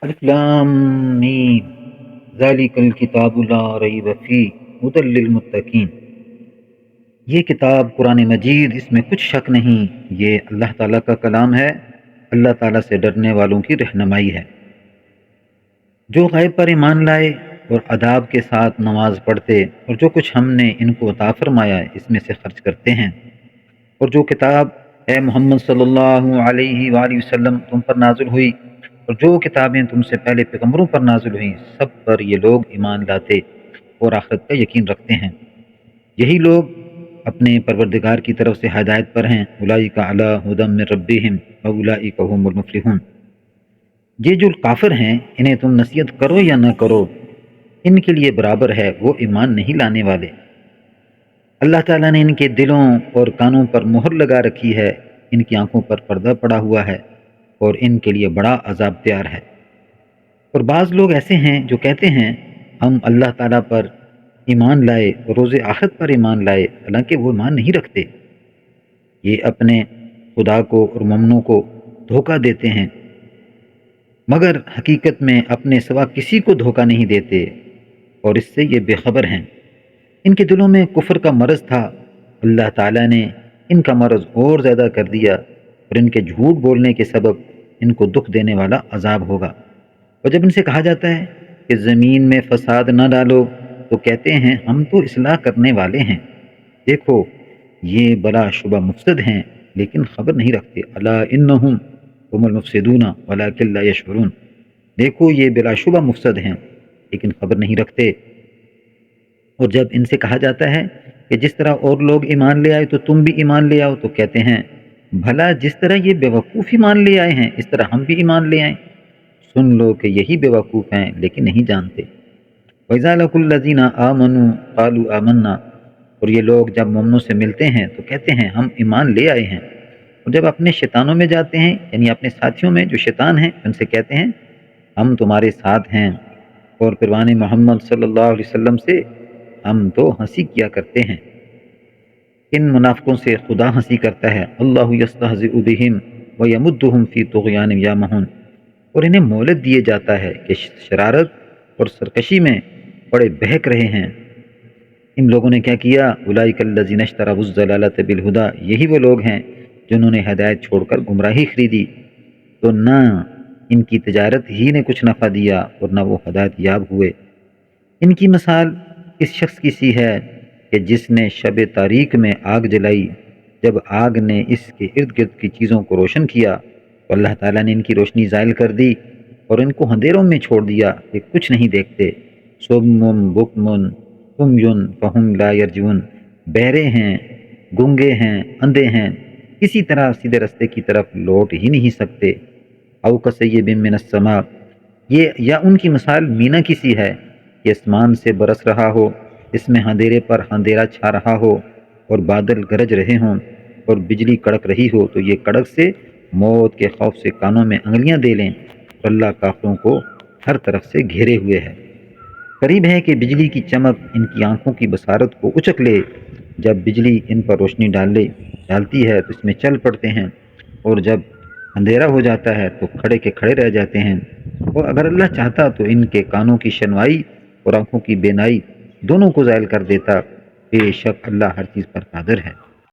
الف لام میم ذالک الکتاب لا ریب فیہ ھدی للمتقین۔ یہ کتاب قرآن مجید، اس میں کچھ شک نہیں، یہ اللہ تعالیٰ کا کلام ہے، اللہ تعالیٰ سے ڈرنے والوں کی رہنمائی ہے۔ جو غیب پر ایمان لائے اور آداب کے ساتھ نماز پڑھتے اور جو کچھ ہم نے ان کو عطا فرمایا اس میں سے خرچ کرتے ہیں، اور جو کتاب اے محمد صلی اللہ علیہ وآلہ وسلم تم پر نازل ہوئی اور جو کتابیں تم سے پہلے پیغمبروں پر نازل ہوئیں، سب پر یہ لوگ ایمان لاتے اور آخرت کا یقین رکھتے ہیں۔ یہی لوگ اپنے پروردگار کی طرف سے ہدایت پر ہیں۔ اولئک علی ھدی من ربہم واولئک ھم المفلحون۔ یہ جو کافر ہیں، انہیں تم نصیحت کرو یا نہ کرو، ان کے لیے برابر ہے، وہ ایمان نہیں لانے والے۔ اللہ تعالیٰ نے ان کے دلوں اور کانوں پر مہر لگا رکھی ہے، ان کی آنکھوں پر پردہ پڑا ہوا ہے اور ان کے لیے بڑا عذاب تیار ہے۔ اور بعض لوگ ایسے ہیں جو کہتے ہیں ہم اللہ تعالیٰ پر ایمان لائے اور روز آخرت پر ایمان لائے، حالانکہ وہ ایمان نہیں رکھتے۔ یہ اپنے خدا کو اور مومنوں کو دھوکہ دیتے ہیں، مگر حقیقت میں اپنے سوا کسی کو دھوکہ نہیں دیتے، اور اس سے یہ بے خبر ہیں۔ ان کے دلوں میں کفر کا مرض تھا، اللہ تعالیٰ نے ان کا مرض اور زیادہ کر دیا، اور ان کے جھوٹ بولنے کے سبب ان کو دکھ دینے والا عذاب ہوگا۔ اور جب ان سے کہا جاتا ہے کہ زمین میں فساد نہ ڈالو، تو کہتے ہیں ہم تو اصلاح کرنے والے ہیں۔ دیکھو یہ بلا شبہ مفسد ہیں لیکن خبر نہیں رکھتے۔ الا انہم هم المفسدون ولکن لا یشعرون۔ دیکھو یہ بلا شبہ مفسد ہیں لیکن خبر نہیں رکھتے۔ اور جب ان سے کہا جاتا ہے کہ جس طرح اور لوگ ایمان لے آئے تو تم بھی ایمان لے آؤ، تو کہتے ہیں بھلا جس طرح یہ بیوقوف ایمان لے آئے ہیں اس طرح ہم بھی ایمان لے آئیں۔ سن لو کہ یہی بیوقوف ہیں لیکن نہیں جانتے۔ وَإِذَا لَقُوا الَّذِينَ آمَنُوا قَالُوا آمَنَّا۔ اور یہ لوگ جب مومنوں سے ملتے ہیں تو کہتے ہیں ہم ایمان لے آئے ہیں، اور جب اپنے شیطانوں میں جاتے ہیں، یعنی اپنے ساتھیوں میں جو شیطان ہیں، ان سے کہتے ہیں ہم تمہارے ساتھ ہیں، اور پیروان محمد صلی اللہ علیہ وسلم سے ہم تو ہنسی کیا کرتے ہیں۔ ان منافقوں سے خدا ہنسی کرتا ہے۔ اللہ یستہزئ بہم ویمدہم فی طغیانہم یعمہون۔ اور انہیں مہلت دیے جاتا ہے کہ شرارت اور سرکشی میں بڑے بہک رہے ہیں۔ ان لوگوں نے کیا کیا؟ اولئک الذین اشتروا الضلالۃ بالھدی۔ یہی وہ لوگ ہیں جنہوں نے ہدایت چھوڑ کر گمراہی خریدی، تو نہ ان کی تجارت ہی نے کچھ نفع دیا اور نہ وہ ہدایت یاب ہوئے۔ ان کی مثال اس شخص کی سی ہے کہ جس نے شب تاریک میں آگ جلائی، جب آگ نے اس کے ارد گرد کی چیزوں کو روشن کیا تو اللہ تعالیٰ نے ان کی روشنی زائل کر دی اور ان کو اندھیروں میں چھوڑ دیا کہ کچھ نہیں دیکھتے۔ صم بکم عمی فہم لا یرجعون۔ بہرے ہیں، گنگے ہیں، اندھے ہیں، کسی طرح سیدھے رستے کی طرف لوٹ ہی نہیں سکتے۔ او کصیب من السماء۔ یہ یا ان کی مثال مینا کی سی ہے کہ آسمان سے برس رہا ہو، اس میں اندھیرے پر اندھیرا چھا رہا ہو اور بادل گرج رہے ہوں اور بجلی کڑک رہی ہو، تو یہ کڑک سے موت کے خوف سے کانوں میں انگلیاں دے لیں، اور اللہ کافروں کو ہر طرف سے گھیرے ہوئے ہے۔ قریب ہے کہ بجلی کی چمک ان کی آنکھوں کی بصارت کو اچک لے۔ جب بجلی ان پر روشنی ڈالتی ہے تو اس میں چل پڑتے ہیں، اور جب اندھیرا ہو جاتا ہے تو کھڑے کے کھڑے رہ جاتے ہیں۔ اور اگر اللہ چاہتا تو ان کے کانوں کی شنوائی اور آنکھوں کی بینائی دونوں کو زائل کر دیتا۔ بے شک اللہ ہر چیز پر قادر ہے۔